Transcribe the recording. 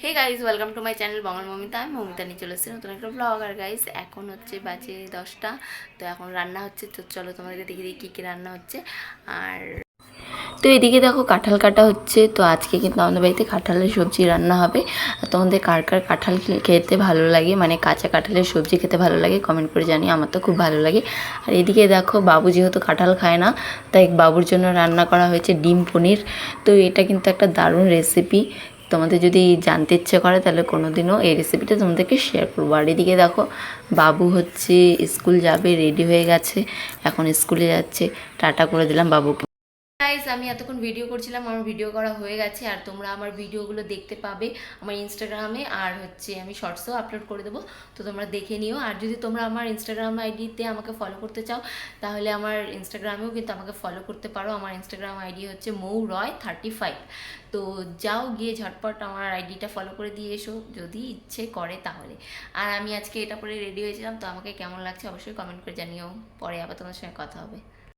Hey guys, welcome to my channel Bangal Momita. আমি মমিতা নিয়ে চলে এসেছি নতুন একটা ব্লগ। আর গাইজ এখন হচ্ছে বাজে 10টা। তো এখন রান্না হচ্ছে, তো চলো তোমাদেরকে দেখিয়ে দিই কী কী রান্না হচ্ছে। আর তো এদিকে দেখো কাঁঠাল কাটা হচ্ছে। তো আজকে কিন্তু আমাদের বাড়িতে কাঁঠালের সবজি রান্না হবে। আর তোমাদের কার কার কাঁঠাল খেতে ভালো লাগে, মানে কাঁচা কাঁঠালের সবজি খেতে ভালো লাগে, কমেন্ট করে জানিও। আমার তো খুব ভালো লাগে। আর এদিকে দেখো বাবু যেহেতু কাঁঠাল খায় না, তাই বাবুর জন্য রান্না করা হয়েছে ডিম পনির। তো এটা কিন্তু একটা দারুণ রেসিপি। তোমাদের যদি জানতে ইচ্ছে করে তাহলে কোনো দিনও এই রেসিপিটা তোমাদেরকে শেয়ার করবো। আর এদিকে দেখো বাবু হচ্ছে স্কুল যাবে, রেডি হয়ে গেছে, এখন স্কুলে যাচ্ছে। টাটা করে দিলাম বাবুকে। গাইস, আমি এতক্ষণ ভিডিও করছিলাম, আমার ভিডিও করা হয়ে গেছে। আর তোমরা আমার ভিডিওগুলো দেখতে পাবে আমার ইনস্টাগ্রামে, আর হচ্ছে আমি শর্টসও আপলোড করে দেবো, তো তোমরা দেখে নিও। আর যদি তোমরা আমার ইনস্টাগ্রাম আইডিতে আমাকে ফলো করতে চাও, তাহলে আমার ইনস্টাগ্রামেও কিন্তু আমাকে ফলো করতে পারো। আমার ইনস্টাগ্রাম আইডি হচ্ছে mouroy35। তো যাও, গিয়ে ঝটপট আমার আইডিটা ফলো করে দিয়ে এসো যদি ইচ্ছে করে তাহলে। আর আমি আজকে এটা পরে রেডি হয়েছিলাম, তো আমাকে কেমন লাগছে অবশ্যই কমেন্ট করে জানিও। পরে আবার তোমার সঙ্গে কথা হবে।